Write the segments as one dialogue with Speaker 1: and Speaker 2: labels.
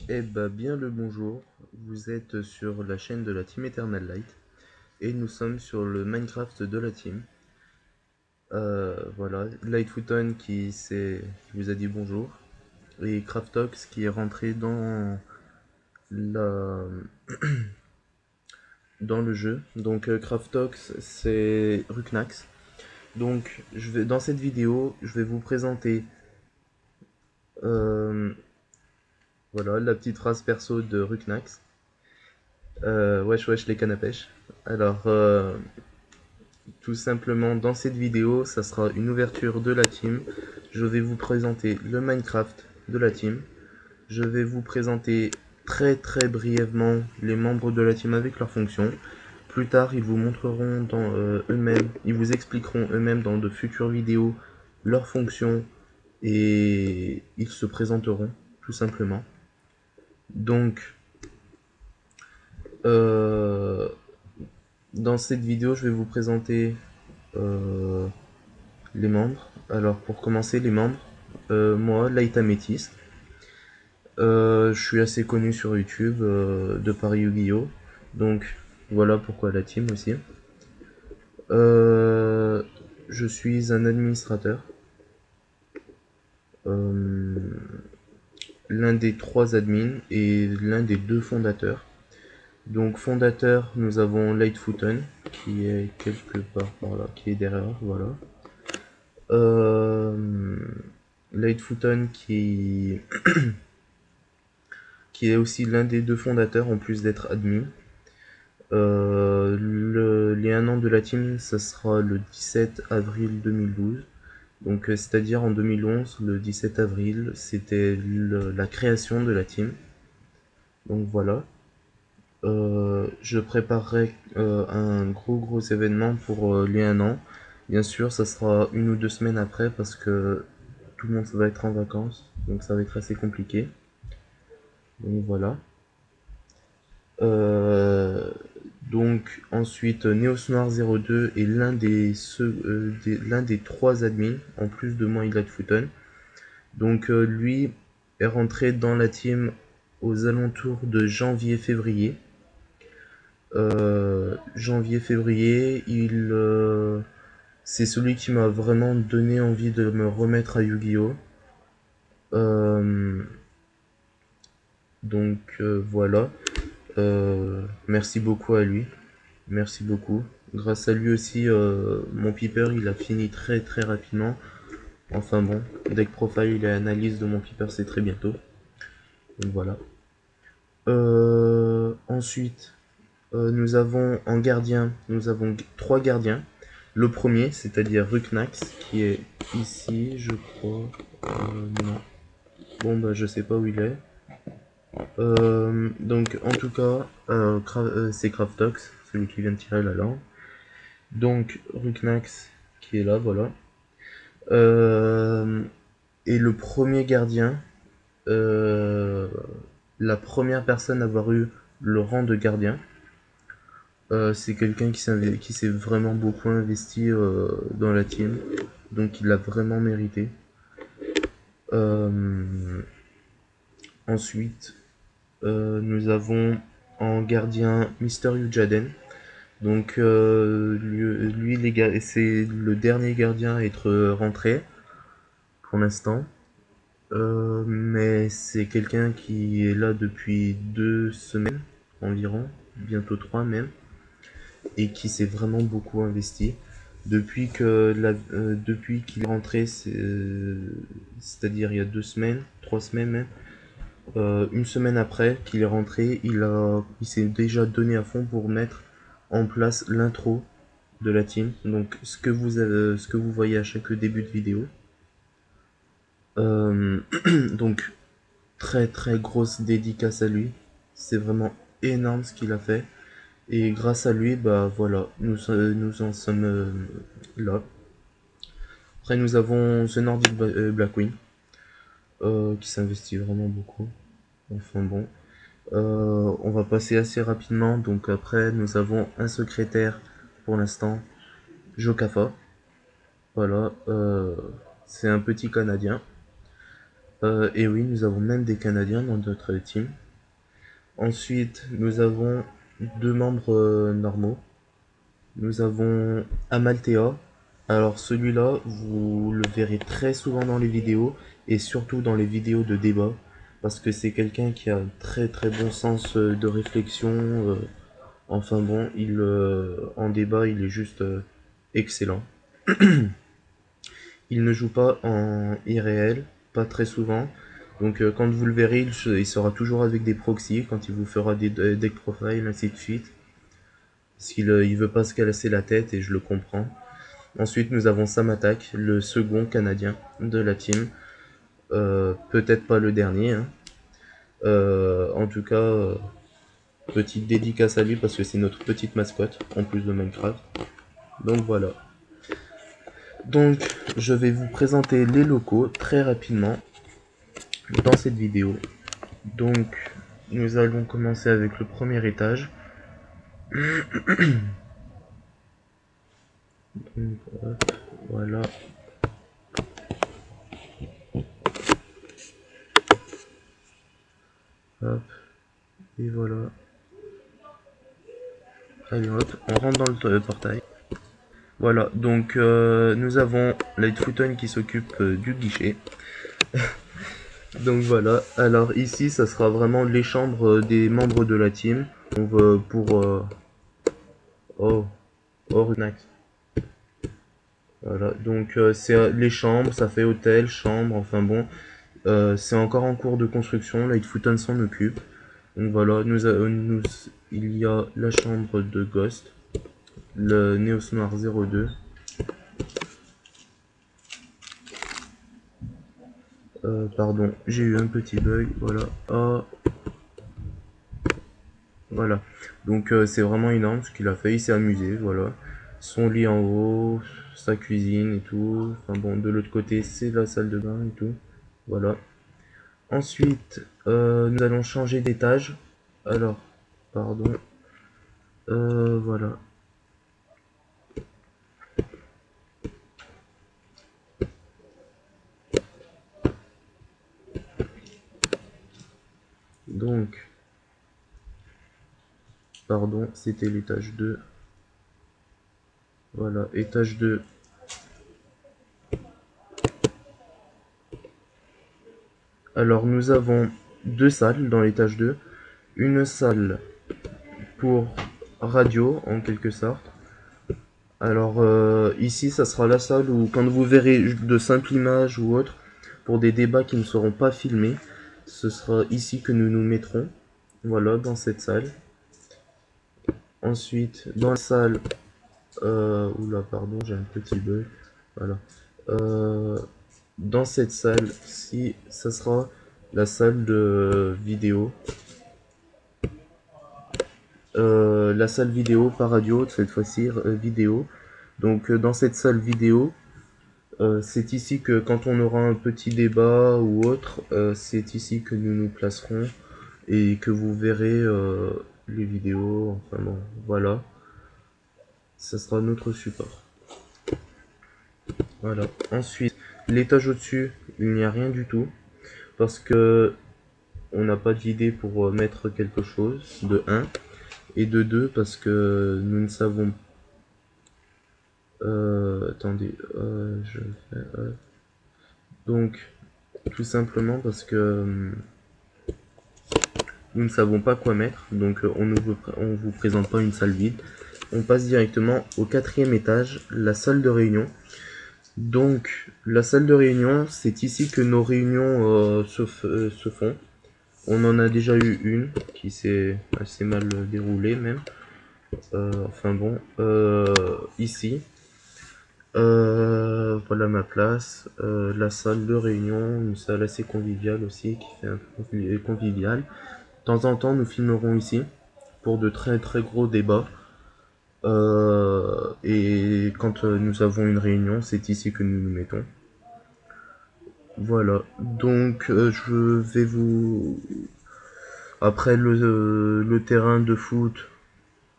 Speaker 1: Eh bah bien le bonjour, vous êtes sur la chaîne de la Team Eternal Light et nous sommes sur le Minecraft de la team. Voilà, Lightfooton qui vous a dit bonjour et Craftox qui est rentré la, dans le jeu. Donc Craftox c'est Ruknax. Donc dans cette vidéo je vais vous présenter euh, voilà, la petite race perso de Ruknax. Wesh wesh les cannes à pêche. Alors tout simplement, dans cette vidéo, ça sera une ouverture de la team. Je vais vous présenter le Minecraft de la team. Je vais vous présenter très brièvement les membres de la team avec leurs fonctions. Plus tard, ils vous montreront eux-mêmes, ils vous expliqueront eux-mêmes dans de futures vidéos leurs fonctions et ils se présenteront tout simplement. Donc, euh, dans cette vidéo, je vais vous présenter euh, les membres. Alors pour commencer les membres, moi Light Amethyst, je suis assez connu sur YouTube de par Yu-Gi-Oh! Donc voilà pourquoi la team aussi. Euh, je suis un administrateur, euh, l'un des 3 admins et l'un des 2 fondateurs. Donc fondateur, nous avons Lightfooton qui est quelque part par là, qui est derrière, voilà. Euh, Lightfooton qui est aussi l'un des 2 fondateurs en plus d'être admin. Les 1 an de la team, ça sera le 17 avril 2012. Donc c'est-à-dire en 2011, le 17 avril, c'était la création de la team. Donc voilà. Je préparerai un gros événement pour les 1 an. Bien sûr, ça sera 1 ou 2 semaines après parce que tout le monde va être en vacances. Donc ça va être assez compliqué. Donc voilà. Euh, donc ensuite Neos Noir 02 est l'un des 3 admins, en plus de moi il a de Footon. Donc lui est rentré dans la team aux alentours de janvier-février. Janvier-février, c'est celui qui m'a vraiment donné envie de me remettre à Yu-Gi-Oh! Voilà. Merci beaucoup à lui. Merci beaucoup. Grâce à lui aussi, mon Piper il a fini très rapidement. Enfin bon, deck profile et analyse de mon Piper c'est très bientôt. Donc voilà. Ensuite, nous avons en gardien, nous avons 3 gardiens. Le premier, c'est-à-dire Ruknax, qui est ici, je crois. Non. Bon bah je sais pas où il est. Donc en tout cas, c'est Craftox, celui qui vient de tirer la langue. Donc Ruknax qui est là, voilà. Et le premier gardien, la première personne à avoir eu le rang de gardien, c'est quelqu'un qui s'est vraiment beaucoup investi dans la team, donc il l'a vraiment mérité. Ensuite, nous avons en gardien Mister Ujaden. Donc lui c'est le dernier gardien à être rentré pour l'instant. Mais c'est quelqu'un qui est là depuis 2 semaines environ, bientôt 3 même, et qui s'est vraiment beaucoup investi. Depuis qu'il est rentré, c'est-à-dire il y a 2 semaines, 3 semaines même, 1 semaine après qu'il est rentré, il s'est déjà donné à fond pour mettre en place l'intro de la team. Donc ce que vous voyez à chaque début de vidéo. Donc très grosse dédicace à lui. C'est vraiment énorme ce qu'il a fait. Et grâce à lui, bah voilà, nous en sommes là. Après nous avons The Nordic Blackwing, qui s'investit vraiment beaucoup. Enfin bon. On va passer assez rapidement. Donc après nous avons un secrétaire pour l'instant, Jokafa. Voilà, c'est un petit Canadien. Et oui, nous avons même des Canadiens dans notre team. Ensuite, nous avons deux membres normaux. Nous avons Amalthea. Alors celui-là, vous le verrez très souvent dans les vidéos, et surtout dans les vidéos de débat, parce que c'est quelqu'un qui a un très très bon sens de réflexion. Enfin bon, en débat, il est juste excellent. Il ne joue pas en irréel, pas très souvent. Donc quand vous le verrez, il sera toujours avec des proxys, quand il vous fera des deck profile, ainsi de suite. Parce qu'il il veut pas se casser la tête, et je le comprends. Ensuite, nous avons Sam Attack, le second Canadien de la team. Peut-être pas le dernier. Hein. En tout cas, petite dédicace à lui parce que c'est notre petite mascotte, en plus de Minecraft. Donc voilà. Donc, je vais vous présenter les locaux très rapidement dans cette vidéo. Donc, nous allons commencer avec le premier étage. Donc, hop, voilà. Hop, et voilà. Allez hop, on rentre dans le portail. Voilà, donc nous avons Lightfooten qui s'occupe du guichet. Donc voilà, alors ici ça sera vraiment les chambres des membres de la team. On va pour... Oh, Runax. Voilà, donc c'est les chambres, ça fait hôtel, chambre, enfin bon. C'est encore en cours de construction, Lightfooten s'en occupe. Donc voilà, il y a la chambre de Ghost, le Neos Noir 02. Pardon, j'ai eu un petit bug, voilà. Ah. Voilà, donc c'est vraiment énorme ce qu'il a fait, il s'est amusé, voilà. Son lit en haut, sa cuisine et tout. Enfin bon, de l'autre côté, c'est la salle de bain et tout. Voilà. Ensuite, nous allons changer d'étage. Alors, pardon. Voilà. Donc, pardon, c'était l'étage 2. Voilà, étage 2. Alors, nous avons deux salles dans l'étage 2. Une salle pour radio, en quelque sorte. Alors ici ça sera la salle où quand vous verrez de simples images ou autres pour des débats qui ne seront pas filmés, ce sera ici que nous nous mettrons. Voilà, dans cette salle. Ensuite dans la salle oula pardon, j'ai un petit bug. Voilà. Dans cette salle-ci, ça sera la salle de vidéo. La salle vidéo par radio, cette fois-ci vidéo. Donc dans cette salle vidéo, c'est ici que quand on aura un petit débat ou autre, c'est ici que nous nous placerons et que vous verrez les vidéos, enfin bon, voilà. Ça sera notre support. Voilà. Ensuite, l'étage au-dessus, il n'y a rien du tout parce que on n'a pas d'idée pour mettre quelque chose, de 1. Et de 2 parce que nous ne savons attendez, je fais donc tout simplement parce que nous ne savons pas quoi mettre, donc on vous présente pas une salle vide. On passe directement au 4e étage, la salle de réunion. Donc la salle de réunion, c'est ici que nos réunions se font. On en a déjà eu une qui s'est assez mal déroulée même. Enfin bon, ici. Voilà ma place, la salle de réunion, une salle assez conviviale aussi, qui fait un peu convivial. De temps en temps, nous filmerons ici pour de très très gros débats. Et quand nous avons une réunion, c'est ici que nous nous mettons. Voilà, donc je vais vous... Après le terrain de foot,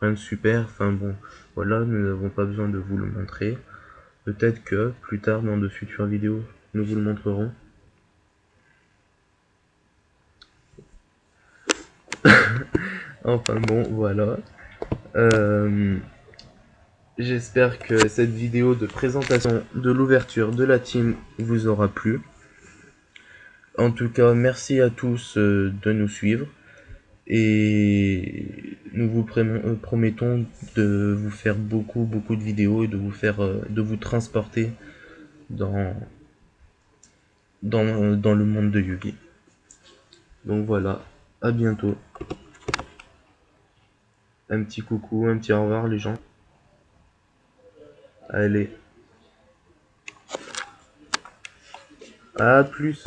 Speaker 1: rien de super, enfin bon, voilà, nous n'avons pas besoin de vous le montrer. Peut-être que plus tard dans de futures vidéos, nous vous le montrerons. Enfin bon, voilà. Euh, J'espère que cette vidéo de présentation de l'ouverture de la team vous aura plu. En tout cas, merci à tous de nous suivre. Et nous vous promettons de vous faire beaucoup de vidéos et de vous transporter dans, dans le monde de Yugi. Donc voilà, à bientôt. Un petit coucou, un petit au revoir les gens. Allez, à plus.